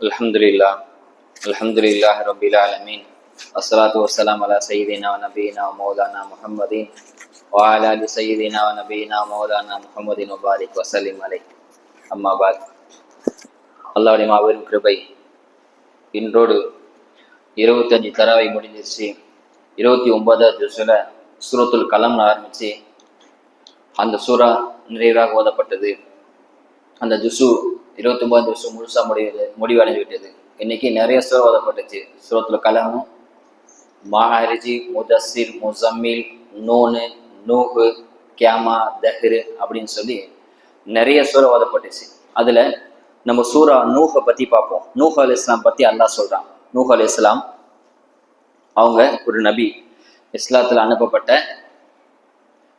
அல்ஹம்துலில்லாஹ் அல்ஹம்துலில்லாஹி ரப்பில் ஆலமீன் வஸ்ஸலாத்து வஸ்ஸலாமு அலா சய்யிதினா வ நபியினா வ மௌலானா முஹம்மதின் வ அலா ஆலி சய்யிதினா வ நபியினா மௌலானா முஹம்மதின் வ பாரிக் வஸல்லிம் அலைஹி. அம்மா பாத். அல்லாஹ்வுடைய மாபெரும் கிருபை, இன்றோடு 25 தராவை முடிஞ்சிருச்சு. 29வது ஜுஸ்ல சூரத்துல் கலம் ஆரம்பிச்சு அந்த சூரா நிறைவாக ஓதப்பட்டது. அந்த ஜுசு 29 ஜுசு முழுசா முடிவடைந்து விட்டது. இன்னைக்கு நிறைய சூரா ஓதப்பட்டுச்சு. சூரத்துல் கலம், மாஹரிஜி, முதஸ்ஸிர், முஸம்மில், நூனு, நூஹு, கியாமா, தஹ்ரு அப்படின்னு சொல்லி நிறைய சூரா ஓதப்பட்டுச்சு. அதுல நம்ம சூரா நூஹை பத்தி பார்ப்போம். நூஹ் அலைஹிஸ்ஸலாம் பத்தி அல்லாஹ் சொல்றான். நூஹ் அலைஹிஸ்ஸலாம் அவங்க ஒரு நபி, இஸ்லாத்துல அனுப்பப்பட்ட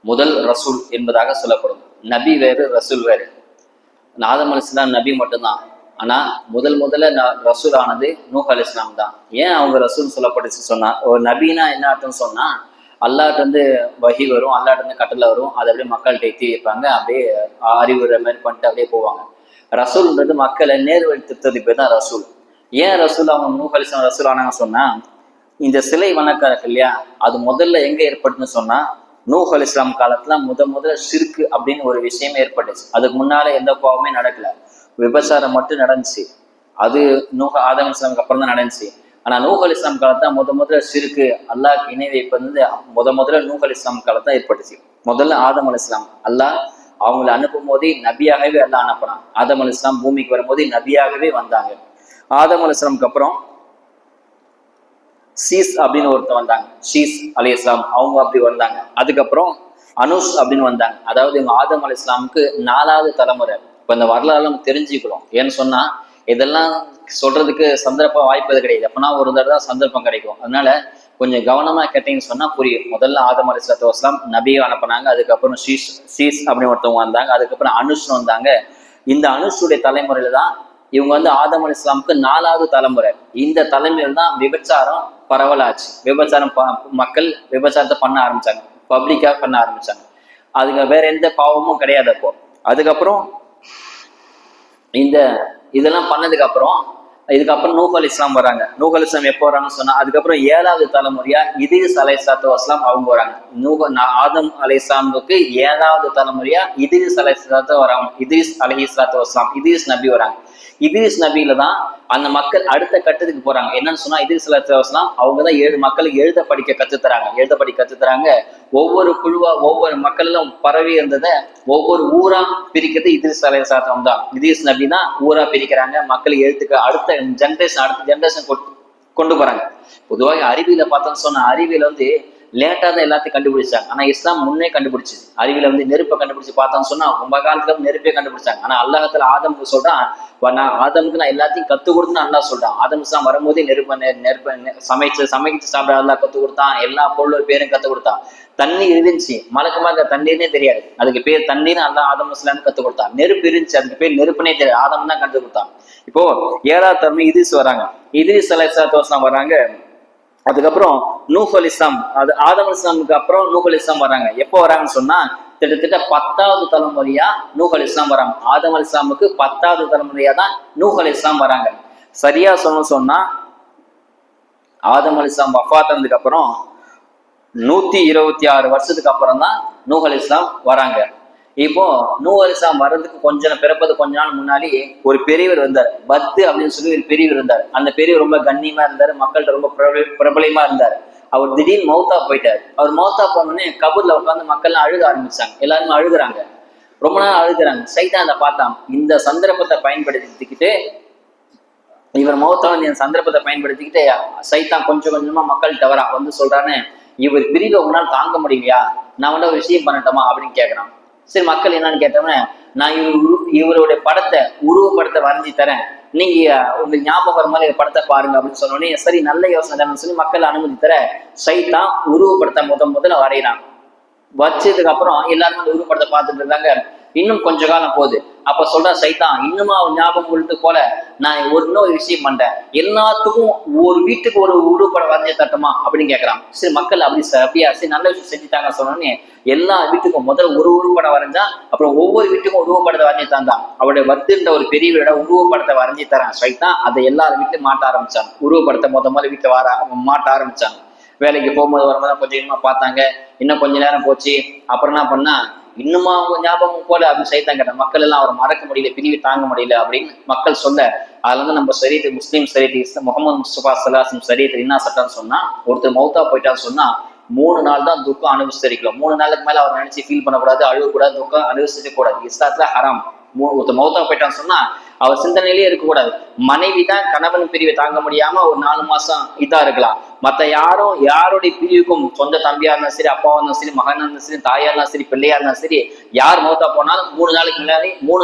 முதல் ரசூல் என்பதாக சொல்லப்படும். நபி வேறு, ரசூல் வேறு. ஆதம் அலைஹிஸ்ஸலாம் நபி மட்டும்தான். ஆனா முதல்ல ரசூல் ஆனது நூஹ் அலைஹிஸ்ஸலாம் தான். ஏன் அவங்க ரசூல் சொல்லப்பட்டுச்சு சொன்னா, ஒரு நபினா என்ன அர்த்தம் சொன்னா, அல்லாஹ்ட்ட இருந்து வஹி வரும், அல்லாஹ்ட்ட இருந்து கட்டளை வரும், அதை அப்படியே மக்கள்கிட்ட எத்தி வைப்பாங்க, அப்படியே அறிவுரை மாதிரி பண்ணிட்டு அப்படியே போவாங்க. ரசூல்ன்றது மக்களை நேர்வழி திருத்ததுக்கு பேர் தான் ரசூல். ஏன் ரசூல் அவங்க நூஹ் அலைஹிஸ்ஸலாம் ரசூல் ஆனாங்க சொன்னா, இந்த சிலை வணக்கம் இருக்கு இல்லையா, அது முதல்ல எங்க ஏற்பட்டுன்னு சொன்னா, நூஹ் அலைஹிஸ்ஸலாம் காலத்துல முதல்ல ஷிர்க் அப்படின்னு ஒரு விஷயம் ஏற்பட்டுச்சு. அதுக்கு முன்னால எந்த பாவமே நடக்கல, விபச்சாரம் மட்டும் நடந்துச்சு. அது ஆதம் அலைஹிஸ்ஸலாமுக்கு அப்புறம் தான் நடந்துச்சு. ஆனா நூஹ் அலைஹிஸ்ஸலாம் காலத்துல முதல்ல ஷிர்க், அல்லாஹ்க்கு இணை வைப்பது முதல்ல நூஹ் அலைஹிஸ்ஸலாம் காலத்துல ஏற்பட்டுச்சு. முதல்ல ஆதம் அலைஹிஸ்ஸலாம் அல்லாஹ் அவங்களை அனுப்பும் போதே நபியாகவே அல்லாஹ் அனுப்புனான். ஆதம் அலைஹிஸ்ஸலாம் பூமிக்கு வரும்போது நபியாகவே வந்தாங்க. ஆதம் அலைஹிஸ்ஸலாமுக்கு அப்புறம் சீஸ் அப்படின்னு ஒருத்தர் வந்தாங்க. ஷீஸ் அலைஹிஸ்ஸலாம் அவங்க அப்படி வந்தாங்க. அதுக்கப்புறம் அனுஷ் அப்படின்னு வந்தாங்க. அதாவது இவங்க ஆதம் அலைஹிஸ்ஸலாமுக்கு 4வது தலைமுறை. இப்ப இந்த வரலாறு தெரிஞ்சுக்கிறோம். ஏன்னு சொன்னா இதெல்லாம் சொல்றதுக்கு சந்தர்ப்பம் வாய்ப்பது கிடையாது. அப்பனா ஒரு தடவை தான் சந்தர்ப்பம் கிடைக்கும். அதனால கொஞ்சம் கவனமா கேட்டீங்கன்னு சொன்னா புரியும். முதல்ல ஆதம் அலைஹிஸ்ஸலாத்து வஸ்ஸலாம் நபியை அனுப்புனாங்க. அதுக்கப்புறம் சீஸ் அப்படின்னு ஒருத்தவங்க வந்தாங்க. அதுக்கப்புறம் அனுஷ் வந்தாங்க. இந்த அனுஷுடைய தலைமுறையில தான் இவங்க ஆதம் அலைஹிஸ்ஸலாமுக்கு 4வது தலைமுறை. இந்த தலைமுறையில தான் விபச்சாரம் பரவலாச்சு. மக்கள் விபச்சாரத்தை பண்ண ஆரம்பிச்சாங்க, பப்ளிக்கா பண்ண ஆரம்பிச்சாங்க. அதுக்கு வேற எந்த பாவமும் கிடையாது. அப்போ அதுக்கப்புறம் இதெல்லாம் பண்ணதுக்கு அப்புறம் இதுக்கப்புறம் நூஹ் அலைஹிஸ்ஸலாம் வராங்க. நூஹ் அலைஹிஸ்ஸலாம் எப்போ வராங்கன்னு சொன்னா, அதுக்கப்புறம் 7வது தலைமுறையா இத்ரீஸ் அலைஹிஸ்ஸலாத்து வஸ்ஸலாம் அவங்க வராங்க. ஆதம் அலைஹிஸ்ஸலாமுக்கு 7வது தலைமுறையா இத்ரீஸ் அலைஹிஸ்ஸலாத்து வராங்க. இத்ரீஸ் அலைஹிஸ்ஸலாத்து வஸ்ஸலாம், இத்ரீஸ் நபி வராங்க. இத்ரீஸ் நபியில தான் அந்த மக்கள் அடுத்த கட்டத்துக்கு போறாங்க. என்னன்னு சொன்னா, இத்ரீஸ் அலைஹிஸ்ஸலாத்து வஸ்ஸலாம் அவங்கதான் 7 மக்களுக்கு எழுத படிக்க கத்துத்தராங்க. ஒவ்வொரு குழுவா ஒவ்வொரு மக்களும் பரவி இருந்ததை ஒவ்வொரு ஊரா பிரிக்கிறது இத்ரீஸ் அலைஹிஸ்ஸலாம் தான். இத்ரீஸ் நபி தான் ஊரா பிரிக்கிறாங்க. மக்களுக்கு எழுத்துக்கு அடுத்த ஜெனரேஷன் கொண்டு போறாங்க. பொதுவாக அறிவியல பார்த்தோம்னு சொன்னா, அறிவியல லேட்டா தான் எல்லாத்தையும் கண்டுபிடிச்சாங்க. ஆனா இஸ்லாம் முன்னே கண்டுபிடிச்சு. அறிவியல நெருப்பை கண்டுபிடிச்சு பார்த்தோம்னு சொன்னா ரொம்ப காலத்துல நெருப்பே கண்டுபிடிச்சாங்க. ஆனா அல்லாஹ்ல ஆதமுக்கு சொல்றான், ஆதமுக்கு நான் எல்லாத்தையும் கத்து கொடுத்துன்னு அல்லாஹ் சொல்றான். ஆதம் இஸ்லாம் வரும்போதே நெருப்பை சமைச்சு சாப்பிட அல்லாஹ் கத்து கொடுத்தான். எல்லா பொருளோட பேரும் கத்து கொடுத்தான். தண்ணீர் இருந்துச்சு, மலக்கமா அந்த தண்ணீர்னே தெரியாது, அதுக்கு பேர் தண்ணீர் அல்லாஹ் ஆதம் இஸ்லாம் கத்து கொடுத்தான். நெருப்பு இருந்துச்சு, அதுக்கு பேர் நெருப்புனே தெரியாது, ஆதம் தான் கத்து கொடுத்தான். இப்போ 7வது தலைமை இத்ரீஸ் வராங்க. இத்ரீஸ் அலைஹிஸ்ஸலாத்து வஸ்ஸலாம் வராங்க. அதுக்கப்புறம் நூஹ் அலைஹிஸ்ஸலாம், அது ஆதம் அலைஹிஸ்ஸலாமுக்கு அப்புறம் நூஹ் அலைஹிஸ்ஸலாம் வராங்க. எப்போ வராங்கன்னு சொன்னா, கிட்டத்தட்ட 10வது தலைமுறையா நூஹ் அலைஹிஸ்ஸலாம் வராங்க. ஆதம் அலைஹிஸ்ஸலாமுக்கு 10வது தலைமுறையா தான் நூஹ் அலைஹிஸ்ஸலாம் வராங்க. சரியா சொன்னா ஆதம் அலைஹிஸ்ஸலாம் வஃபாத் ஆனதுக்கு அப்புறம் 126 வருஷத்துக்கு அப்புறம் தான் நூஹ் அலைஹிஸ்ஸலாம் வராங்க. இப்போ நூஹ் அலைஹிஸ்ஸலாம் வர்றதுக்கு பிறப்பது கொஞ்ச நாள் முன்னாடி ஒரு பெரியவர் இருந்தார். பத்து அப்படின்னு சொல்லி ஒரு பெரியவர் இருந்தார். அந்த பெரியவர் ரொம்ப கண்ணியமா இருந்தாரு, மக்கள்கிட்ட ரொம்ப பிரபலமா இருந்தாரு. அவர் திடீர்னு மௌத்தா போயிட்டாரு. அவர் மௌத்தா போனோடனே கபூர்ல உட்காந்து மக்கள்லாம் அழுக ஆரம்பிச்சாங்க. எல்லாருமே அழுகுறாங்க, ரொம்ப நாள் அழுகுறாங்க. சைத்தான் அதை பார்த்தான். இந்த சந்தர்ப்பத்தை பயன்படுத்திக்கிட்டு, இவர் மௌத்தான சந்தர்ப்பத்தை பயன்படுத்திக்கிட்டு சைத்தான் கொஞ்சம் கொஞ்சமா மக்கள்கிட்ட வரான். சொல்றான்னு, இவர் பிரிவை உங்களால் தாங்க முடியலையா, நான் ஒரு விஷயம் பண்ணட்டோமா அப்படின்னு கேட்கறான். சரி, மக்கள் என்னன்னு கேட்டோம்னா, நான் இவருடைய உருவப்படத்தை வரைஞ்சி தரேன், நீங்க உங்க ஞாபகம் வர மாதிரி படத்தை பாருங்க அப்படின்னு சொன்னோடனே, சரி நல்ல யோசனை தானே சொல்லி மக்கள் அனுமதி தர சைத்தான் உருவப்படத்தை முதல்ல வரைகிறான். வச்சதுக்கு அப்புறம் எல்லாருமே அந்த உருவப்படத்தை பார்த்துட்டு இருந்தாங்க. இன்னும் கொஞ்ச காலம் போகுது. அப்ப சொல்ற சைத்தான், இன்னுமா ஞாபகம் கொடுத்து போல நான் இன்னொரு விஷயம் பண்றேன், எல்லாத்துக்கும் ஒரு வீட்டுக்கு ஒரு உருவப்படம் வரைஞ்சு தட்டுமா அப்படின்னு கேட்கறான். சரி மக்கள் அப்படியா சரி நல்ல விஷயம் செஞ்சுட்டாங்க சொன்னோன்னே எல்லா வீட்டுக்கும் முதல் ஒரு உருவப்படம் வரைஞ்சா, அப்புறம் ஒவ்வொரு வீட்டுக்கும் உருவப்படத்தை வரைஞ்சி தந்தான். அவருடைய வத்துன்ற ஒரு பெரியவரோட உருவப்படத்தை வரைஞ்சி தரான் சைத்தான். அதை எல்லாரும் வீட்டுல மாட்ட ஆரம்பிச்சாங்க. உருவப்படத்தை முதல்ல வீட்டுல மாட்ட ஆரம்பிச்சாங்க. வேலைக்கு போகும்போது வரும்போது கொஞ்சம் கொஞ்சமா பார்த்தாங்க. இன்னும் கொஞ்ச நேரம் போச்சு. அப்புறம் என்ன பண்ணா, இன்னுமா அவங்க ஞாபகம் போல அப்படின்னு சைத்தான் கேட்டாங்க. மக்கள் எல்லாம் அவரை மறக்க முடியல, பிரிவு தாங்க முடியல அப்படின்னு மக்கள் சொல்ல, அதுல இருந்து நம்ம சரீரத்து முஸ்லீம் சரீரத்து முகமது முஸ்தபா ஸல்லல்லாஹு சரீரத்தில் என்ன சட்டம்னு சொன்னா, ஒருத்தர் மௌத்தா போயிட்டான்னு சொன்னா 3 நாள் தான் துக்கம் அனுபவிச்சிருக்கலாம். 3 நாளுக்கு மேல அவர் நினைச்சு ஃபீல் பண்ணக்கூடாது, அழுவக்கூடாது, துக்கம் அனுபவிச்சிக்க கூடாது. இஸ்லாத்துல ஹராம். ஒருத்தர் மௌத்தா போயிட்டான்னு சொன்னா அவர் சிந்தனையிலேயே இருக்கக்கூடாது. மனைவி தான் கணவன் பிரிவை தாங்க முடியாம ஒரு 4 மாசம் இதா இருக்கலாம். மத்த யாரும் யாருடைய பிரிவுக்கும், சொந்த தம்பியா இருந்தாலும் சரி, அப்பாவா இருந்தாலும் சரி, மகனா இருந்தாலும் சரி, தாயா இருந்தாலும் சரி, பிள்ளையா இருந்தாலும் சரி, யார் மௌத்தா போனாலும் 3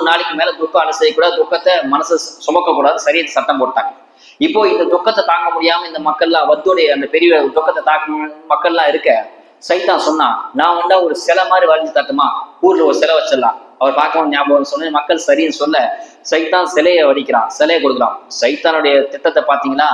நாளைக்கு மேல துக்கம் அனுசரிக்கூடாது, துக்கத்தை மனசு சுமக்க கூடாது, சரியா சட்டம் போட்டாங்க. இப்போ இந்த துக்கத்தை தாங்க முடியாம இந்த மக்கள்லாம் வத்துடைய அந்த பெரிய துக்கத்தை தாக்க மக்கள்லாம் இருக்க, சைத்தான் சொன்னா, நான் வந்தா ஒரு சிலை மாதிரி வரைஞ்சு தட்டுமா, ஊர்ல ஒரு சிலை வச்சிடலாம், அவர் பார்க்கவும் ஞாபகம் சொன்ன மக்கள் சரின்னு சொல்ல சைத்தான் சிலையை வடிக்கிறான், சிலையை கொடுக்குறான். சைத்தானுடைய திட்டத்தை பாத்தீங்கன்னா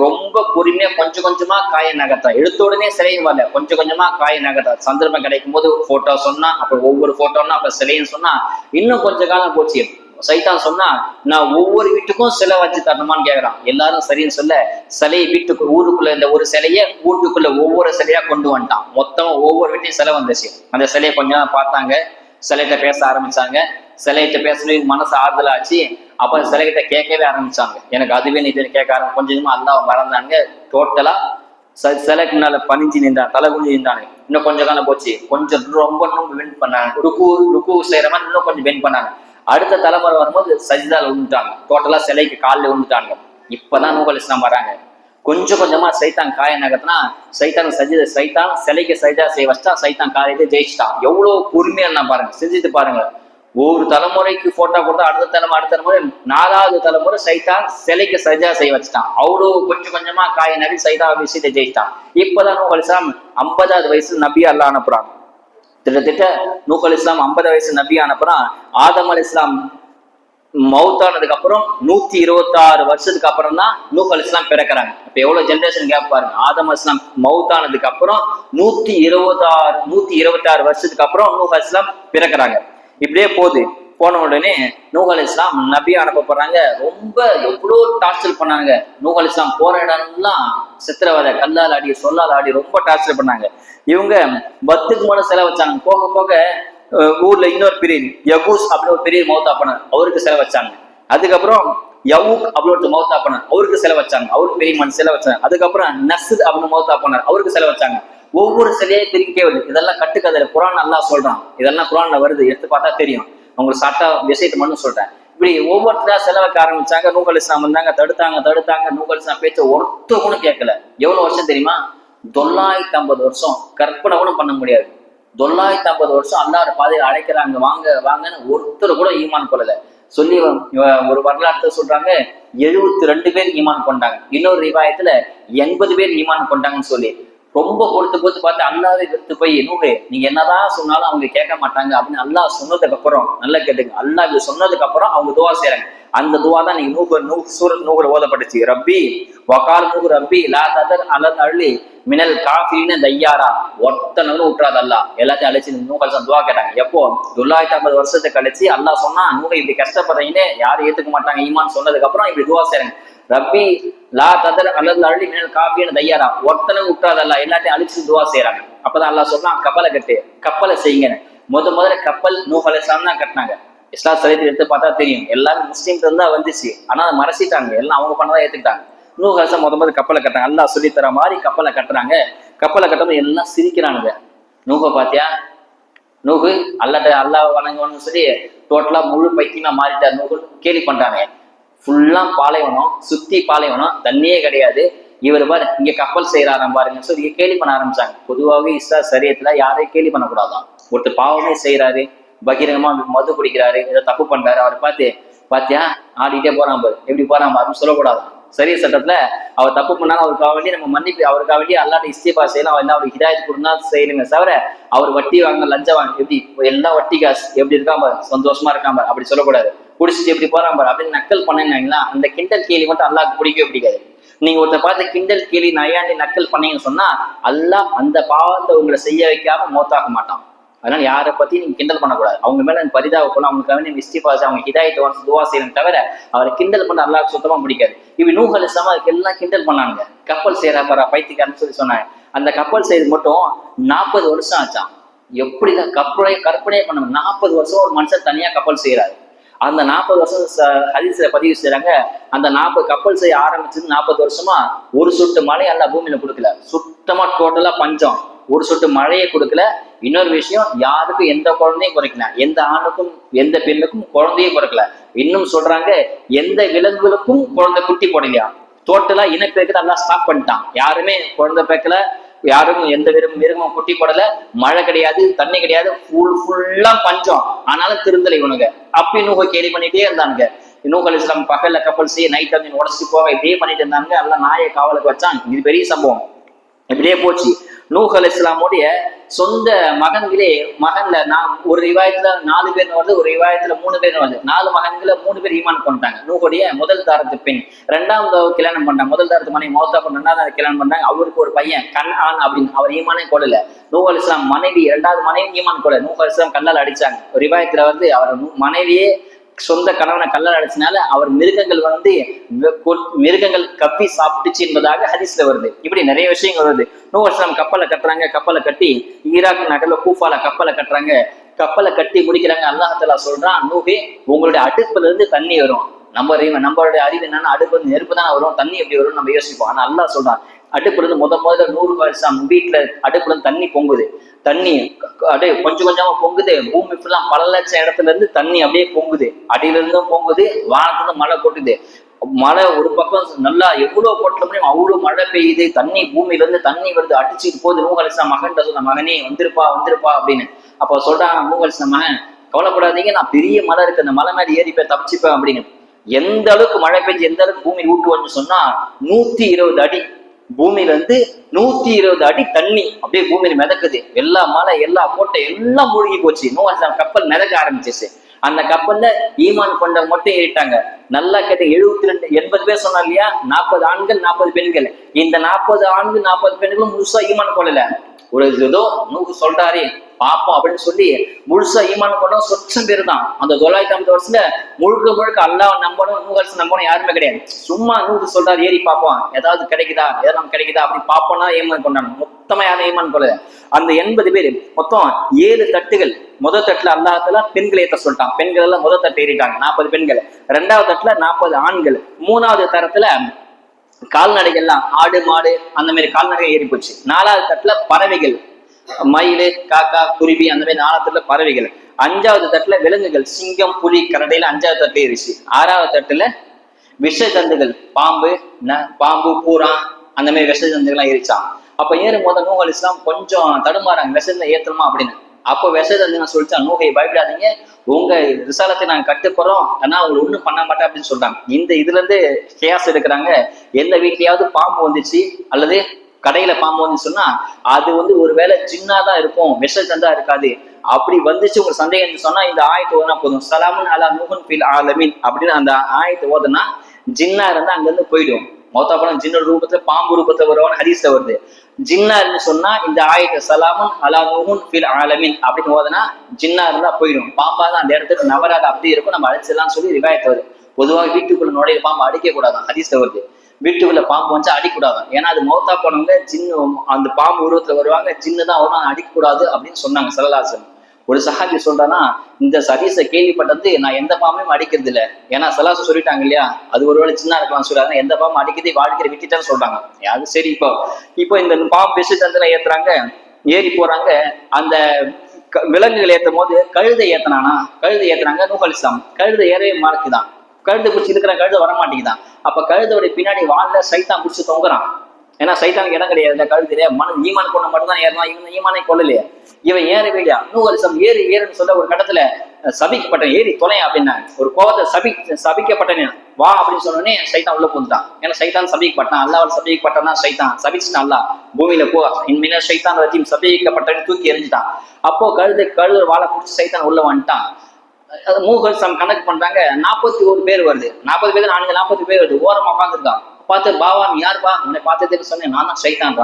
ரொம்ப பொறுமையா கொஞ்சம் கொஞ்சமா காய நகர்த்தா. எடுத்த உடனே சிலையும் வரல, கொஞ்சம் கொஞ்சமா காய நகர்த்தா. சந்தர்ப்பம் கிடைக்கும் போது போட்டோ சொன்னா, அப்புறம் ஒவ்வொரு போட்டோன்னா அப்ப சிலைன்னு சொன்னா, இன்னும் கொஞ்ச காலம் போச்சு. சைத்தான் சொன்னா, நான் ஒவ்வொரு வீட்டுக்கும் சிலை வச்சு தரணுமான்னு கேட்கறான். எல்லாரும் சரின்னு சொல்ல சிலையை வீட்டுக்கு ஊருக்குள்ள இந்த ஒரு சிலைய வீட்டுக்குள்ள ஒவ்வொரு சிலையா கொண்டு வந்துட்டான். மொத்தம் ஒவ்வொரு வீட்டையும் சிலை வந்துச்சு. அந்த சிலையை கொஞ்சம் பார்த்தாங்க, சிலைகிட்ட பேச ஆரம்பிச்சாங்க. சிலைகிட்ட பேசணும் மனசு ஆறுதலாச்சு. அப்ப சிலைகிட்ட கேட்கவே ஆரம்பிச்சாங்க, எனக்கு அதுவே நீ கேட்க ஆரம்பிச்சு கொஞ்சமா அல்லாஹ் மறந்தாங்க. டோட்டலா சிலைக்கு முன்னால பணிஞ்சு நின்றான், தலை குஞ்சு நின்றாங்க. இன்னும் கொஞ்சம் காலம் போச்சு, கொஞ்சம் ரொம்ப பெண்ட் பண்ணாங்க. ருக்கு செய்யற மாதிரி இன்னும் கொஞ்சம் பெண்ட் பண்ணாங்க. அடுத்த தலைமுறை வரும்போது சஜிதால விழுந்துட்டாங்க. டோட்டலா சிலைக்கு காலில் விழுந்துட்டாங்க. இப்பதான் நூஹ் அலைஹிஸ்ஸலாம் வராங்க. கொஞ்சம் கொஞ்சமா சைத்தான் காய நகர்த்தினா சைத்தான் சிலைக்கு சஜிதா செய்ய வச்சா சைத்தான் காரியத்தை ஜெயிச்சிட்டான். எவ்வளவு பொறுமையா நான் பாருங்க, செஞ்சுட்டு பாருங்க. ஒரு தலைமுறைக்கு போட்டோ கொடுத்தா அடுத்த தலைமுறை 4வது தலைமுறை சைத்தான் சிலைக்கு சஜிதா செய்ய வச்சுட்டான். அவ்வளவு கொஞ்சம் கொஞ்சமா காய நகி சைதா விஷயத்தை ஜெயிச்சிட்டான். இப்பதான் நூஹ் அலைஹிஸ்ஸலாம் 50வது வயசு நபியா அல்லாஹ் அனுப்புறான். கிட்டத்தட்ட நூஹ் அலைஹிஸ்ஸலாம் 50 வயசு நபியா அனுப்புறான். ஆதம் அலைஹிஸ்ஸலாம் மௌத்தானதுக்கு அப்புறம் 126 வருஷத்துக்கு அப்புறம் தான் நூஹ் அலைஹிஸ்ஸலாம் பிறக்கிறாங்க. இப்ப எவ்வளவு ஜெனரேஷன் கேப் பாருங்க. ஆதம் அலைஹிஸ்ஸலாம் மௌத்தானதுக்கு அப்புறம் 126 வருஷத்துக்கு அப்புறம் நூஹ் அலைஹிஸ்ஸலாம் பிறக்கிறாங்க. இப்படியே போன உடனே நூஹ் அலைஹிஸ்ஸலாம் நபியா அனுப்பப்படுறாங்க. ரொம்ப எவ்வளவு டார்ச்சர் பண்ணாங்க. நூஹ் அலைஹிஸ்ஸலாம் போற இடம்லாம் சித்திரவதை, கல்லால் ஆடி சொல்லால் ஆடி ரொம்ப டார்ச்சர் பண்ணாங்க. இவங்க பத்துக்கு மேல செலவு வச்சாங்க. போக போக ஊர்ல இன்னொரு பெரிய யகூஸ் அப்படின்னு ஒரு பெரிய மௌத்தா பண்ணார், அவருக்கு செலவு வச்சாங்க. அதுக்கப்புறம் யவுக் அப்படின்னு ஒரு மௌத்தா பண்ணார், அவருக்கு செலவு வச்சாங்க, அவருக்கு பெரிய மண் செலவு வச்சாங்க. அதுக்கப்புறம் நஸ்த் அப்படின்னு மௌத்தா பண்ணார், அவருக்கு செலவு வச்சாங்க. ஒவ்வொரு சிலையே பிரிக்கே வருது. இதெல்லாம் கட்டுக்கதையில குரான் அல்லாஹ் சொல்றான். இதெல்லாம் குரான்ல வருது, எடுத்து பார்த்தா தெரியும். உங்களுக்கு சாட்டா விஷயத்தை மட்டும் சொல்றேன். இப்படி ஒவ்வொருத்தரா செலவைக்க ஆரம்பிச்சாங்க. நூஹ் அலைஹிஸ்ஸலாம் வந்தாங்க, தடுத்தாங்க. நூஹ் அலைஹிஸ்ஸலாம் பேச்ச ஒருத்தர் கூட கேட்கல. எவ்வளவு வருஷம் தெரியுமா? 950 வருஷம். கற்பனை கூட பண்ண முடியாது. 950 வருஷம் அல்லாஹ்வுடைய பாதையில் அழைக்கிறாங்க, வாங்க வாங்கன்னு ஒருத்தர் கூட ஈமான் கொள்ளல. சொல்லி ஒரு வரலாற்று சொல்றாங்க, 72 பேர் ஈமான் கொண்டாங்க. இன்னொரு ரிவாயத்துல 80 பேர் ஈமான் கொண்டாங்கன்னு சொல்லி ரொம்ப பொறுத்து பார்த்து அல்லாஹ்வை வெறுத்து போய், நூஹே நீங்க என்னதான் சொன்னாலும் அவங்க கேட்க மாட்டாங்க அப்படின்னு அல்லாஹ் சொன்னதுக்கு அப்புறம், நல்லா கேட்டுங்க, அல்லாஹ் இது சொன்னதுக்கு அப்புறம் அவங்க துவா செய்யறாங்க. அந்த துவா தான் நீங்க சூரத் நூஹ்ல ஓதப்பட்டுச்சு. ரப்பி வகால் நூஹ் ரப்பி லா ததர் அலல் அர்லி மினல் காஃபிரின தையாரா. ஒருத்தனவரும் விட்டுறாது அல்லாஹ், எல்லாத்தையும் அழைச்சி நூஹ் அலைஹிஸ்ஸலாம் துவா கேட்டாங்க. எப்போ 950 வருஷத்துக்கு கழிச்சு அல்லாஹ் சொன்னா, நூஹ் இப்படி கஷ்டப்படுறீங்கன்னு யாரும் ஏத்துக்க மாட்டாங்க ஈமான் சொன்னதுக்கு அப்புறம் இப்படி துவா செய்றாங்க. ரப்பி லா ததர் அலல் அர்லி மினல் காஃபிரின தையாரா. ஒருத்தனவும் விட்டுறாது அல்லாஹ், எல்லாத்தையும் அழிச்சு துவா செய்யறாங்க. அப்பதான் அல்லாஹ் சொல்றான், கப்பலை கட்டு, கப்பலை செய்யுங்க. முதல்ல கப்பல் நூஹ் அலைஹிஸ்ஸலாம் தான் கட்டினாங்க. இஸ்லாம் சரித்திரம் எடுத்து பார்த்தா தெரியும். எல்லாரும் முஸ்லீம் இருந்தா வந்துச்சு, ஆனா அதை மறைச்சிட்டாங்க. எல்லாம் அவங்க பண்ணதான் ஏத்துக்கிட்டாங்க. நூஹ் அலைஹிஸ்ஸலாம் முதல்ல கப்பலை கட்டுறாங்க. அல்லாஹ் சொல்லி தர மாதிரி கப்பலை கட்டுறாங்க. கப்பலை கட்டும்போது எல்லாம் சிரிக்கிறானுங்க. நூஹை பாத்தியா, நூஹு அல்லாஹ் வணங்கணும்னு சொல்லி டோட்டலா முழு பைத்தியமா மாறிட்டார். நூஹு கேலி பண்றாங்க. ஃபுல்லா பாலைவனம், சுத்தி பாலைவனம், தண்ணியே கிடையாது. இவர் பாரு இங்க கப்பல் செய்யறாராம் பாருங்கன்னு சொல்லி கேலி பண்ண ஆரம்பிச்சாங்க. பொதுவாகவே இஸ்லாம் சரியத்துல யாரையும் கேலி பண்ணக்கூடாதான். ஒருத்தர் பாவமே செய்யறாரு, பகிரங்கமா மது குடிக்கிறாரு, ஏதோ தப்பு பண்றாரு, அவரை பார்த்து பாத்தியா ஆடிட்டே போறான் பாரு, எப்படி போறான் பாரு சொல்லக்கூடாதான். சரிய சட்டத்துல அவர் தப்பு பண்ணாலும் அவருக்காக வேண்டி நம்ம மன்னிப்பு, அவருக்காக வேண்டி அல்லாட்ட இஸ்திஃபா செய்யலாம், எல்லாம் அவருக்கு ஹிதாயத் கொடுத்தா செய்யணுங்க தவிர அவர் வட்டி வாங்க லஞ்சம் வாங்க எப்படி எல்லா வட்டி காசு எப்படி இருக்காம சந்தோஷமா இருக்காம அப்படி சொல்லக்கூடாது. குடிச்சிட்டு எப்படி போறான் பாரு அப்படின்னு நக்கல் பண்ணீங்கன்னா அந்த கிண்டல் கேலி மட்டும் அல்லாஹ்க்கு பிடிக்கவே பிடிக்காது. நீங்க ஒருத்தர் பார்த்து கிண்டல் கேலி நையாண்டி நக்கல் பண்ணீங்கன்னு சொன்னா அல்லாஹ் அந்த பாவத்தை உங்களை செய்ய வைக்காம மௌத்தாக்க மாட்டான். அதனால யாரை பத்தி நீங்க கிண்டல் பண்ணக்கூடாது. அவங்க மேல பரிதாபப்படும், அவங்களுக்காக நீங்க இஸ்திஃபாஸ் அவங்க ஹிதாயத்தை துவா செய்யணும் தவிர அவரை கிண்டல் பண்ண அல்லாஹ்க்கு சுத்தமா பிடிக்காது. இப்ப நூஹ் அலைஹிஸ்ஸலாம் அதுக்கு எல்லாம் கிண்டல் பண்ணாங்க. கப்பல் செய்யறா பாரா பைத்தியக்காரன்னு சொல்லி சொன்னாங்க. அந்த கப்பல் செய்து மட்டும் 40 வருஷம் ஆச்சான். எப்படிதான் கற்பனையே பண்ண 40 வருஷம் ஒரு மனுஷன் தனியா கப்பல் செய்யறாரு. அந்த 40 வருஷம் ஹதீஸ்ல பதிவு செய்யறாங்க. அந்த 40 கப்பல் செய்ய ஆரம்பிச்சது 40 வருஷமா ஒரு சொட்டு மழை அல்ல பூமியில கொடுக்கல. சுத்தமா டோட்டலா பஞ்சம், ஒரு சொட்டு மழையை கொடுக்கல. இன்னொரு விஷயம், யாருக்கும் எந்த குழந்தையும் குறைக்கல, எந்த ஆணுக்கும் எந்த பெண்ணுக்கும் குழந்தையும் குறைக்கல. இன்னும் சொல்றாங்க எந்த விலங்குகளுக்கும் குழந்தை குட்டி போடலையா. டோட்டலா இனப்பெருக்கத்தை எல்லாம் ஸ்டாப் பண்ணிட்டான். யாருமே குழந்தை பேக்கல, யாரும் எந்த மிருகமும் குட்டி போடல, மழை கிடையாது, தண்ணி கிடையாது, ஃபுல்லா பஞ்சம். ஆனாலும் திருந்தலை இவனுங்க. அப்படி நூஹ் கேலி பண்ணிட்டே இருந்தானுங்க. நூஹ் அலைஹிஸ்ஸலாம் பகல்ல கப்பல் செய்ய நைட் வந்து உடச்சிட்டு போக இப்படியே பண்ணிட்டு இருந்தாங்க. எல்லாம் நாயை காவலுக்கு வச்சான். இது பெரிய சம்பவம். இப்படியே போச்சு. நூஹ் அலைஹிஸ்ஸலாமுடைய சொந்த மகன்ல நான் ஒரு ரிவாயத்துல 4 பேர் வருது, ஒரு ரிவாயத்துல 3 பேர் வருது. 4 மகன்களை 3 பேர் ஈமான் பண்ணிட்டாங்க. நூஹுடைய முதல் தாரத்து பெண், 2வது கல்யாணம் பண்ணாங்க. முதல் தாரத்து மனைவி மௌத்தா பண்ண 2வது கல்யாணம் பண்ணாங்க. அவருக்கு ஒரு பையன் கன்ஆன் அப்படின்னு, அவர் ஈமானே கொள்ளல. நூஹ் அலைஹிஸ்ஸலாம் மனைவி 2வது மனைவி ஈமான் கொள்ள. நூஹ் அலைஹிஸ்ஸலாம் கல்லால் அடிச்சாங்க. ஒரு ரிவாயத்துல வந்து அவர் மனைவியே சொந்த கணவனை கல்லால் அடிச்சனால அவர் மிருகங்கள் கப்பி சாப்பிட்டுச்சு என்பதாக ஹதீஸ்ல வருது. இப்படி நிறைய விஷயங்கள் வருது. நூஹ் அலைஹிஸ்ஸலாம் கப்பலை கட்டுறாங்க. கப்பலை கட்டி ஈராக் நகர்ல கூஃபால கப்பலை கட்டுறாங்க. கப்பலை கட்டி முடிக்கிறாங்க. அல்லாஹ் தஆலா சொல்றான், நூஹே உங்களுடைய அடுப்புல இருந்து தண்ணி வரும். நம்மளுடைய அறிவு என்னன்னா அடுப்பு வந்து நெருப்பு தான் வரும், தண்ணி எப்படி வரும்னு நம்ம யோசிப்போம். ஆனா அல்லாஹ் சொல்றான், அடுப்புல இருந்து முதல்ல 100 வருஷம் வீட்டுல அடுப்புல இருந்து தண்ணி பொங்குது. தண்ணி அப்படியே கொஞ்சம் கொஞ்சமா பொங்குது. பூமி ஃபுல்லா பல லட்சம் இடத்துல இருந்து தண்ணி அப்படியே பொங்குது. அடியில இருந்தும் பொங்குது, வானத்துல இருந்து மழை கொட்டுது. மழை ஒரு பக்கம் நல்லா எவ்வளவு போட்ட முடியும் அவ்வளவு மழை பெய்யுது. தண்ணி பூமியில இருந்து தண்ணி வருது, அடிச்சுட்டு போகுது. நூஹ் அலைஹிஸ்ஸலாம் மகன் சொன்ன, மகனே வந்திருப்பா அப்படின்னு. அப்ப சொல்றாங்க நூஹ் அலைஹிஸ்ஸலாம், மகன் கவலைப்படாதீங்க, நான் பெரிய மலை இருக்கு, அந்த மலை மேலே ஏறி போய் தப்பிச்சுப்பேன் அப்படின்னு. எந்த அளவுக்கு மழை பெஞ்சு எந்த அளவுக்கு பூமி ஊட்டு வந்து சொன்னா 120 அடி பூமியில இருந்து 120 அடி தண்ணி அப்படியே பூமியில மிதக்குது. எல்லா மலை எல்லா கோட்டை எல்லாம் மூழ்கி போச்சு. நூஹ் அலைஹிஸ்ஸலாம் கப்பல் மிதக்க ஆரம்பிச்சிச்சு. அந்த கப்பல்ல ஈமான் கொண்டவங்க மட்டும் ஏறிட்டாங்க. நல்லா கேட்ட 80 பேர் சொன்னா இல்லையா, 40 ஆண்கள் 40 பெண்கள். இந்த 40 ஆண்கள் 40 பெண்களும் முழுசா ஈமான் கொள்ளல. ஒரு ஏதோ நூஹ் சொல்றாரு பாப்போம் அப்படின்னு சொல்லி முழுசா ஈமான் கொண்டோம் சொச்சம் பேர் தான். அந்த 950 வருஷத்துல முழுக்க அல்லாஹ் நம்பணும், நூஹ் அலைஹிஸ்ஸலாம் நம்பணும் யாருமே கிடையாது. சும்மா நூஹ் சொல்றாரு ஏறி பார்ப்போம், ஏதாவது கிடைக்குதா அப்படி பார்ப்போம்னா ஈமான் கொண்டாங்க. மொத்தமா யாரும் ஈமான் கொள்ளல. அந்த 80 பேர் மொத்தம் 7 தட்டுகள். முதல் தட்டுல அல்லாஹ் தஆலா பெண்களை ஏற்ற சொல்லிட்டான். பெண்கள் எல்லாம் முதல் தட்டு ஏறிட்டாங்க 40 பெண்கள். 2வது தட்டுல 40 ஆண்கள். 3வது தரத்துல கால்நடைகள்லாம் ஆடு மாடு அந்த மாதிரி கால்நடைகள் ஏறி போச்சு. 4வது தட்டுல பறவைகள், மயில் காக்கா குருவி அந்த மாதிரி 4வது தட்டுல பறவைகள். 5வது தட்டுல விலங்குகள், சிங்கம் புலி கரடையில 5வது தட்டுல ஏறிச்சு. 6வது தட்டுல விஷ ஜந்துகள், பாம்பு பூரா அந்த மாதிரி விஷ ஜந்துகள்லாம் ஏறிச்சான். அப்ப ஏறும் போது நூஹ் அலைஹிஸ்ஸலாம் கொஞ்சம் தடுமாறாங்க, விஷத்தை ஏத்துறோமா அப்படின்னு. அப்போ விஷத்தை நான் சொல்லிச்சா, நூஹை பயப்படாதீங்க, உங்க ரிசாலத்தை நாங்க கட்டுப்போறோம், ஆனா அவங்க ஒண்ணும் பண்ண மாட்டேன் அப்படின்னு சொல்றாங்க. இந்த இதுல இருந்து கேஸ் எடுக்கிறாங்க. எந்த வீட்லயாவது பாம்பு வந்துச்சு அல்லது கடையில பாம்பு வந்து சொன்னா அது வந்து ஒருவேளை ஜின்னாதான் இருக்கும், விஷ ஜந்தா இருக்காது. அப்படி வந்துச்சு உங்களுக்கு சந்தேகம் சொன்னா இந்த ஆயத்தை ஓதுனா போதும். சலாமுன் அலா நூஹுன் ஃபில் ஆலமீன் அப்படின்னு அந்த ஆயத்தை ஓதுனா ஜின்னா இருந்தா அங்க இருந்து போயிடும். மௌத்தா படம் ஜின்னோட ரூபத்துல பாம்பு ரூபத்துல வருவான்னு ஹதீஸ்ல வருது. ஜின்னா இருந்து சொன்னா இந்த ஆயத்தை சலாமுன் அலா நூஹுன் ஃபில் ஆலமீன் அப்படின்னு ஓதுனா ஜின்னா இருந்தா போயிடும். பாம்பா தான் அந்த இடத்துக்கு நவராது அப்படி இருக்கும், நம்ம அடிச்சிடலாம் சொல்லி ரிவாயத்து வருது. பொதுவாக வீட்டுக்குள்ள நுழைய பாம்பு அடிக்க கூடாதான் ஹதீஸ்ல வருது. வீட்டுக்குள்ள பாம்பு வந்து அடிக்கூடாதான், ஏன்னா அது மௌத்தா போனவங்க ஜின்னு அந்த பாம்பு உருவத்துல வருவாங்க, ஜின்னு தான் வரும், அடிக்கக்கூடாது அப்படின்னு சொன்னாங்க ஸல்லல்லாஹு அலைஹி வஸல்லம். ஒரு சஹாபி சொல்றானா, இந்த ஹதீஸை கேள்விப்பட்டது நான் எந்த பாம்பையும் அடிக்கிறது இல்லை, ஏன்னா ஸல்லல்லாஹு சொல்லிட்டாங்க இல்லையா, அது ஒருவேளை சின்ன இருக்கலாம் சொல்றாங்க, எந்த பாம்பு அடிக்கிறதே வாழ்க்கையை விட்டுட்டேன்னு சொல்றாங்க. அது சரி. இப்போ இந்த பாம்பு விஷயத்துல ஏத்துறாங்க, ஏறி போறாங்க. அந்த விலங்குகள் ஏற்றும் போது கழுதை ஏத்துறாங்க நூஹ் அலைஹிஸ்ஸலாம். கழுதை ஏறவே மாட்டுதான், கழுதை பிடிச்சி இருக்கிற கழுதை வரமாட்டேங்குதான். அப்ப கழுதோட பின்னாடி வாழ சைத்தான் பிடிச்சி தொங்குறான். ஏன்னா சைத்தானுக்கு இடம் கிடையாது கழுதையில, ஈமான் கொண்ட மட்டும் தான் ஏறணும், இவன் ஈமானே கொள்ளலையே, இவன் ஏறவே இல்லையா. நூஹ் அலைஹிஸ்ஸலாம் ஏறுன்னு சொல்ல ஒரு கட்டத்துல சபிக்கப்பட்டேன், ஏறி தொலை அப்படின்னா ஒரு கோவத்தை சபிக்கப்பட்டேன், வா அப்படின்னு சொன்னோடனே சைத்தான் உள்ள போந்துட்டான். ஏன்னா சைத்தான் சபிக்கப்பட்டான், அல்லாஹ்வால் சபிக்கப்பட்டான்னா சைத்தான் சபிச்சுட்டான். அல்லாஹ் பூமியில போ இன்மின சைத்தான் ரஜீம் சபிக்கப்பட்டன்னு தூக்கி எரிஞ்சுட்டான். அப்போ கழுது வாழை பிடிச்சி சைத்தான் உள்ள வந்துட்டான். மூகல் கணக்கு பண்றாங்க, 41 பேர் வருது. 40 பேர் 40 பேர் வருது. ஓரமா உட்காந்துருக்கான். பார்த்து பாவா நீ யாருப்பா, உன்னை பார்த்துட்டு சொன்னேன், நான் தான் சைத்தான்.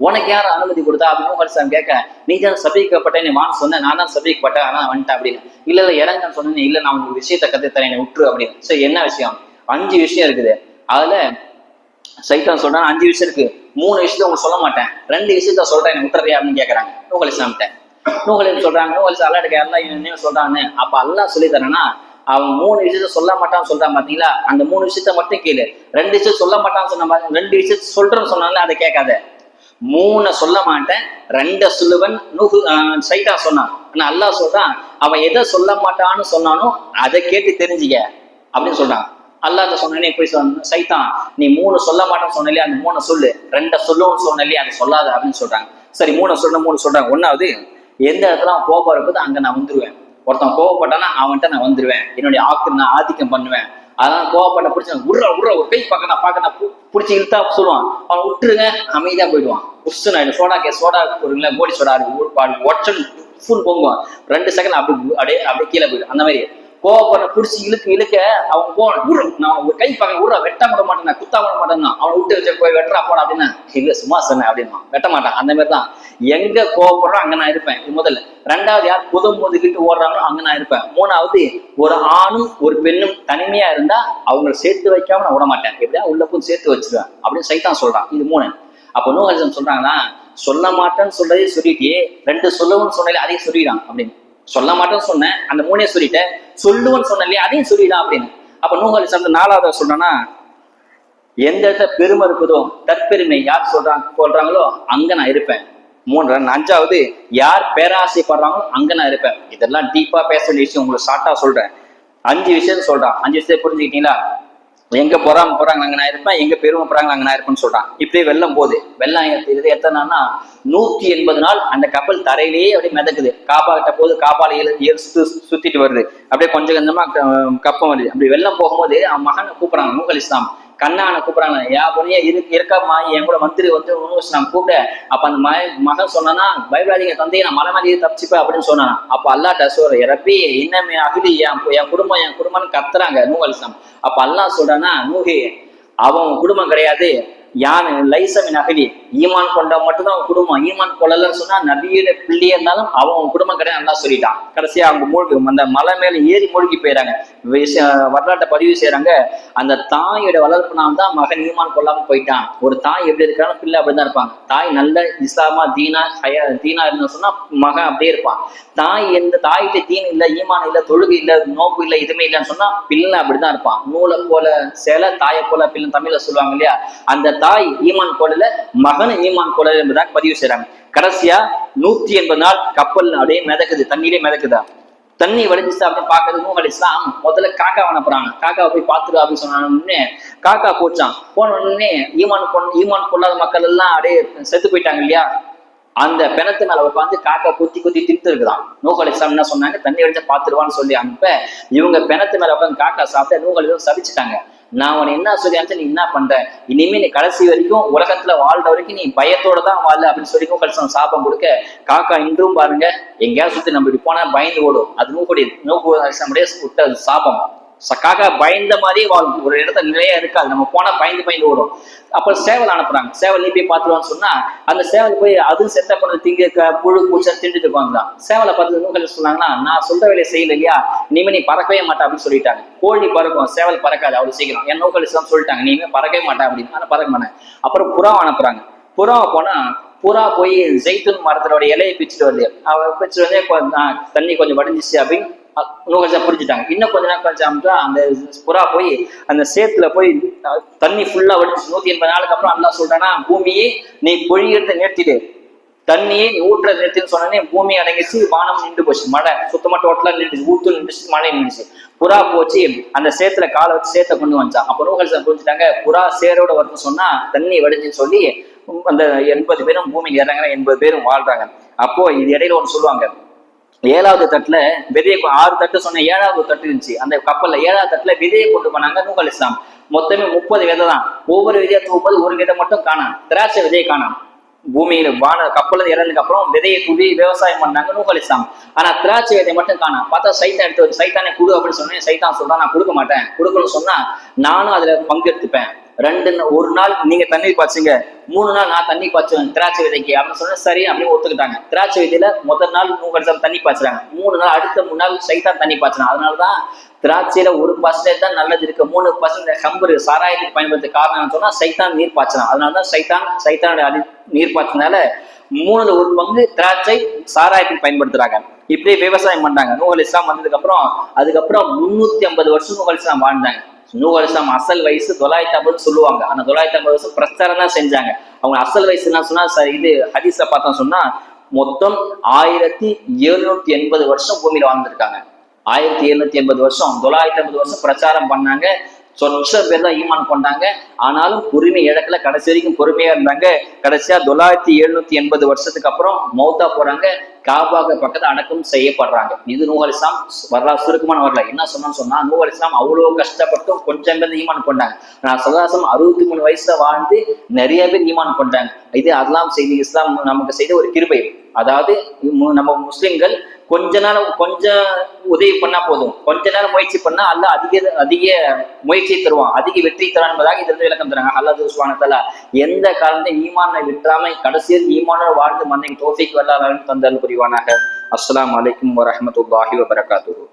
உனக்கு யாரும் அனுமதி கொடுத்தா அப்படின்னு மூகல் கேட்க, நீ தான் சபிக்கப்பட்டேன், நீ வான்னு சொன்ன, நான் தான் சபிக்கப்பட்டேன், ஆனா வந்துட்டேன் அப்படின்னு. இல்ல இறங்கன்னு சொன்னேன், இல்ல நான் உங்களுக்கு விஷயத்த கத்துத்தரேன், என்னை விட்டுரு அப்படின்னு. சரி என்ன விஷயம்? 5 விஷயம் இருக்குது. அதுல சைத்தான் சொல்றான் 5 விஷயம் இருக்கு, 3 விஷயத்த உங்களுக்கு சொல்ல மாட்டேன், 2 விஷயத்த சொல்றேன், என்னை விட்டுறியா அப்படின்னு கேட்கறாங்க நூகல் இஸ்லாம்கிட்ட. நூகல் சொல்றாங்க, நூகல் அல்லாஹ்ட்ட அல்லாஹ் என்ன சொல்றான்னு. அப்ப அல்லாஹ் சொல்லி தரேன்னா, அவன் 3 விஷயத்த சொல்ல மாட்டான்னு சொல்றான் பாத்தீங்களா, அந்த 3 விஷயத்த மட்டும் கேளு. 2 விஷயம் சொல்ல மாட்டான்னு சொன்ன மாதிரி 2 விஷயத்த சொல்றேன்னு சொன்னால அதை கேட்காத. 3 சொல்ல மாட்டேன், 2 சொல்லுவன் சைத்தான் சொன்னான். ஆனா அல்லாஹ் சொல்றான், அவன் எதை சொல்ல மாட்டான்னு சொன்னானோ அதை கேட்டு தெரிஞ்சுக்க அப்படின்னு சொல்றான். அல்லாஹ் சொன்னே போய் சைத்தான், நீ 3 சொல்ல மாட்டேன்னு சொன்னாலே அந்த 3 சொல்லு, 2 சொல்லுன்னு சொன்னாலே அதை சொல்லாத அப்படின்னு சொல்றாங்க. சரி 3 சொல்றாங்க. 1வது, எந்த இடத்துல அவன் கோபம் இருக்குது அங்க நான் வந்துருவேன். ஒருத்தன் கோவப்பட்டானா அவன்கிட்ட நான் வந்துருவேன், என்னுடைய நான் ஆதிக்கம் பண்ணுவேன். அதெல்லாம் கோவப்பட்ட பிடிச்ச உர்ற ஒரு கை பார்க்க பிடிச்சி இழுத்தா சொல்லுவான், அவன் விட்டுருங்க, அமைதியா போயிடுவான். உஷ்ணு ஆயிடும். சோடா போடுங்களா, கோடி சோடா ஒற்றன் ஃபுல் பொங்குவான். 2 செகண்ட் அப்படியே கீழே போயிடும். அந்த மாதிரி கோவப்பட பிடிச்சி இழுக்க அவன் போவான், நான் ஒரு கை பார்க்க வெட்ட விட மாட்டேன், குத்தா விட மாட்டேன்னா அவன் விட்டு வச்ச போய் வெட்டுறா போட அப்படின்னா, இல்ல சும்மா சொன்னேன் அப்படின்னா வெட்ட மாட்டான். அந்த மாதிரி தான் எங்க கோவப்படுறோம் அங்க நான் இருப்பேன், இது முதல்ல. 2வது, யார் முதுகிட்டு ஓடுறாங்களோ அங்க நான் இருப்பேன். 3வது, ஒரு ஆணும் ஒரு பெண்ணும் தனிமையா இருந்தா அவங்களை சேர்த்து வைக்காம நான் விட மாட்டேன், எப்படியா உள்ள போய் சேர்த்து வச்சிருவேன் அப்படின்னு சைத்தான் சொல்றான். இது 3. அப்ப நூஹ் சொல்றாங்கன்னா, சொல்ல மாட்டேன்னு சொல்றதே சொல்லிட்டே 2 சொல்லவும் சொன்னாலே அதையும் சொல்லிடான் அப்படின்னு. சொல்ல மாட்டேன்னு சொன்னேன், அந்த 3 சொல்லிட்டேன், சொல்லுவன்னு சொன்னேன் இல்லையா அதையும் சொல்லிடான் அப்படின்னு. அப்ப நூஹ் 4வது சொல்றான்னா, எந்த இடத்துல பெருமை இருக்குதோ, தற்பெருமை யார் சொல்றாங்களோ அங்க நான் இருப்பேன். 5வது, யார் பேராசைப்படுறாங்களோ அங்க நான் இருப்பேன். இதெல்லாம் டீப்பா பேச வேண்டிய விஷயம், உங்களுக்கு ஷார்ட்டா சொல்றேன். 5 விஷயம் சொல்றான். 5 விஷயத்தை புரிஞ்சுக்கிட்டீங்களா? எங்க போறாங்க அங்க நான் இருப்பேன், எங்க பெருமை போறாங்க அங்க நான் இருப்பேன்னு சொல்றான். இப்படியே வெள்ளம் போகுது. வெள்ளம் இது எத்தனைனா 180 நாள் அந்த கப்பல் தரையிலேயே அப்படியே மிதக்குது. காபா கிட்ட போது காபால சுத்திட்டு வருது. அப்படியே கொஞ்சம் கொஞ்சமா கப்பம் வருது. அப்படி வெள்ளம் போகும்போது அவன் மகனை கூப்பிடுறாங்க, நூஹ் அலைஹிஸ்ஸலாம் கண்ணான கூப்பிடுறாங்க, யா பொண்ணியே இருக்கமா என் கூட வந்து நூஹ் அலைஹிஸ்ஸலாம் கூப்பிட. அப்ப அந்த மகன் சொன்னானா, பயப்படாதீங்க தந்தையை, நான் மலை மாதிரி தப்பிச்சுப்பேன் அப்படின்னு சொன்னானா. அப்ப அல்லாஹ்ட்ட சொல்ற, ரப்பி இன்னமே அகிலி, என் குடும்பம்னு கத்துறாங்க நூஹ் அலைஹிஸ்ஸலாம். அப்ப அல்லாஹ் சொல்றானா, நூஹே அவன் குடும்பம் கிடையாது, யான் லைசமின் அகலி, ஈமான் கொண்ட மட்டும்தான் அவன் குடும்பம். ஈமான் கொள்ளலன்னு சொன்னா நபியோட பிள்ளையே இருந்தாலும் அவன் குடும்பம் கிடையாது நல்லா சொல்லிட்டான். கடைசியா அவங்க மூழ்கி அந்த மலை மேல ஏறி மூழ்கி போயிடறாங்க. வரலாற்றை பதிவு செய்யறாங்க, அந்த தாயோட வளர்ப்புனால தான் மகன் ஈமான் கொள்ளாம போயிட்டான். ஒரு தாய் எப்படி இருக்காலும் பிள்ளை அப்படிதான் இருப்பாங்க. தாய் நல்ல இஸ்லாமா தீனா இருந்தோம்னு சொன்னா மகன் அப்படியே இருப்பான். தாய் எந்த தாயிட்ட தீன் இல்லை, ஈமான் இல்லை, தொழுகை இல்லை, நோம்பு இல்லை, எதுவுமே இல்லைன்னு சொன்னா பிள்ளை அப்படிதான் இருப்பான். நூலை போல சேலை, தாயை போல பிள்ளை தமிழ்ல சொல்லுவாங்க இல்லையா, அந்த தாய் ஈமான் கொள்ளல, மகன் ஈமான் கொள்ளல என்பதாக பதிவு செய்யறாங்க. கடைசியா 180 நாள் கப்பல் அப்படியே மிதக்குது, தண்ணியிலே மிதக்குதா. தண்ணி வடிஞ்சிச்சு அப்படின்னு பாக்குறது நூஹ் அலைஹிஸ்ஸலாம் முதல்ல காக்கா அனுப்புறாங்க. காக்காவை போய் பார்த்துரு அப்படின்னு சொன்ன காக்கா போச்சான். போன உடனே ஈமான் கொள்ளாத மக்கள் எல்லாம் அப்படியே செத்து போயிட்டாங்க இல்லையா, அந்த பிணத்து மேல உட்காந்து காக்கா குத்தி திட்டு இருக்குதான். நூஹ் அலைஹிஸ்ஸலாம் என்ன சொன்னாங்க, தண்ணி வடிஞ்சா பாத்துருவான்னு சொல்லி அனுப்ப இவங்க பிணத்து மேல உட்காந்து காக்கா சாப்பிட்ட நூஹ் அலைஹிஸ்ஸலாம் சபிச்சுட்டாங்க. நான் உன்னை என்ன சொல்லி அனுப்பிச்சு, நீ என்ன பண்ற, இனிமே நீ கடைசி வரைக்கும் உலகத்துல வாழ்ற வரைக்கும் நீ பயத்தோட தான் வாழ அப்படின்னு சொல்லி நூஹ் அலைஹிஸ்ஸலாம் சாபம் கொடுக்க, காக்கா இன்றும் பாருங்க எங்கேயாவது சுத்தி நம்ம இப்படி போனா பயந்து ஓடும். அது நூஹ் அலைஹிஸ்ஸலாமுடைய விட்ட சாபம். காக்கா பயந்த மாதிரியே வாழும், ஒரு இடத்துல நிலையா இருக்காது, நம்ம போனா பயந்து ஓடும். அப்புறம் சேவல் அனுப்புறாங்க, சேவல் நீ போய் பார்த்துருவான்னு சொன்னா அந்த சேவல் போய் அது செத்த பண்ண திங்க புழு பூச்சா திண்டுட்டு போங்கதான். சேவலை பார்த்து நூஹ் சொன்னாங்கன்னா, நான் சொல்ற வேலையை செய்யல இல்லையா, இனிமே நீ பறக்கவே மாட்டா அப்படின்னு சொல்லிட்டாங்க. கோழி பறக்கும், சேவல் பறக்காது அவ்வளவு சீக்கிரம். என் நூஹ் அலைஹிஸ்ஸலாம் சொல்லிட்டாங்க, நீங்க பறக்கவே மாட்டா அப்படின்னு. ஆனா பறக்க மாட்டேன். அப்புறம் புறாவை அனுப்புறாங்க. புறாவை போனா புறா போய் ஜெய்துன் மரத்தோட இலையை பிச்சுட்டு வருது. அவ பிச்சுட்டு வந்து தண்ணி கொஞ்சம் வடிஞ்சிச்சு அப்படின்னு நூஹ் புரிஞ்சுட்டாங்க. இன்னும் கொஞ்ச நேரம் கழிச்சு அந்த புறா போய் அந்த சேத்துல போய் தண்ணி ஃபுல்லா வடிச்சு 180 நாளுக்கு அப்புறம் அல்லாஹ் சொல்றானா, பூமியே நீ பொழியறதை நிறுத்திடு, தண்ணியே நீ ஊட்டுறதை நிறுத்தின்னு சொன்னே பூமி அடங்கிச்சு, வானம் நின்று போச்சு, மழை சுத்தமா டோட்டலா நின்றுச்சு, ஊத்து நின்றுச்சு, மழை நின்றுச்சு. புறா போச்சு அந்த சேத்துல காலை வச்சு சேத்தை கொண்டு வந்துச்சான். அப்ப நூஹ் புரிஞ்சுட்டாங்க, புறா சேரோட வருதுன்னு சொன்னா தண்ணி வடிஞ்சுன்னு சொல்லி அந்த 80 பேரும் பூமியில் இறங்குற 80 பேரும் வாழ்றாங்க. அப்போ இது இடையில ஒன்று சொல்லுவாங்க, 7வது தட்டுல விதையை 6 தட்டு சொன்ன 7வது தட்டு இருந்துச்சு. அந்த கப்பல்ல 7வது தட்டுல விதையை கொண்டு போனாங்க நூஹ் அலைஹிஸ்ஸலாம். மொத்தமே 30 விதை தான். ஒவ்வொரு விதையை தூக்கும்போது ஒரு விதை மட்டும் காணாம், திராட்சை விதையை காணாம். பூமியில கப்பல்ல இறந்ததுக்கு அப்புறம் விதையை தூவி விவசாயம் பண்ணாங்க நூஹ் அலைஹிஸ்ஸலாம். ஆனா திராட்சை விதை மட்டும் காணாம். பார்த்தா சைத்தான் எடுத்து ஒரு சைத்தானே கொடு அப்படின்னு சொன்னேன். சைத்தான் சொல்றான், நான் கொடுக்க மாட்டேன், கொடுக்கணும்னு சொன்னா நானும் அதுல பங்கெடுத்துப்பேன். ஒரு நாள் நீங்க தண்ணீர் பாய்ச்சுங்க, 3 நாள் நான் தண்ணி பாய்ச்சுவேன் திராட்சை விதைக்கு அப்படின்னு சொன்னா சரி அப்படின்னு ஒத்துக்கிட்டாங்க. திராட்சை விதையில முதல் நாள் நூஹ் அலைஹிஸ்ஸலாம் தண்ணி பாய்ச்சுறாங்க. 3 நாள் அடுத்த 3 நாள் சைத்தான் தண்ணி பாய்ச்சினான். அதனாலதான் திராட்சையில 1% தான் நல்லது இருக்கு, 3% ஹம்பரு சாராயத்துக்கு பயன்படுத்த காரணம்னு சொன்னா சைத்தான் நீர் பாய்ச்சலாம். அதனாலதான் சைத்தானுடைய நீர் பாய்ச்சினால 1/3 திராட்சை சாராயத்துக்கு பயன்படுத்துறாங்க. இப்படியே விவசாயம் பண்ணாங்க. நூஹ் அலைஹிஸ்ஸலாம் வந்ததுக்கு அதுக்கப்புறம் 350 வருஷம் நூஹ் அலைஹிஸ்ஸலாம் வாழ்ந்தாங்க. நூஹ் அலைஹிஸ்ஸலாம் அசல் வயசு 950 சொல்லுவாங்க. ஆனா 950 வருஷம் பிரச்சாரம் தான் செஞ்சாங்க. அவங்க அசல் வயசு என்ன சொன்னா சரி, இது ஹதீஸ்ல பார்த்தோம் சொன்னா மொத்தம் 1780 வருஷம் பூமியில வாழ்ந்திருக்காங்க. 1780 வருஷம், 950 வருஷம் பிரச்சாரம் பண்ணாங்க. சொச்ச பேர் தான் ஈமான் கொண்டாங்க. ஆனாலும் பொறுமை இழக்கல, கடைசி வரைக்கும் பொறுமையா இருந்தாங்க. கடைசியா 9780 வருஷத்துக்கு அப்புறம் மௌத்தா போறாங்க. காபாக்கு பக்கத்துல அடக்கம் செய்யப்படுறாங்க. இது நூஹ் அலைஹிஸ்ஸலாம் வரலாறு சுருக்கமான வரலாறு. என்ன சொன்னா நூஹ் அலைஹிஸ்ஸலாம் அவ்வளவு கஷ்டப்பட்டும் கொஞ்சம் பேர் ஈமான் கொண்டாங்க. நான் சல்லாசம் 63 வயசுல வாழ்ந்து நிறைய பேர் ஈமான் கொண்டாங்க. இது அதெல்லாம் செய்து இஸ்லாம் நமக்கு செய்த ஒரு கிருபை. அதாவது நம்ம முஸ்லிம்கள் கொஞ்சம் உதவி பண்ணா போதும், கொஞ்ச நேரம் முயற்சி பண்ணா அல்லாஹ் அதிக முயற்சியை தருவான், அதிக வெற்றி தரான் என்பதாக இதுல இருந்து விளக்கம் தராங்க. அல்லாஹ் சுப்ஹானஹு வ தஆலா எந்த காலத்தையும் ஈமானை விட்டுறாம கடைசியில் ஈமானோட வாழ்ந்து மன்னிக்கு தௌஃபீக் வல்லாஹ் தந்தல் புரிவானாக. அஸ்ஸலாமு அலைக்கும் வரஹ்மத்துல்லாஹி வபரகாத்துஹு.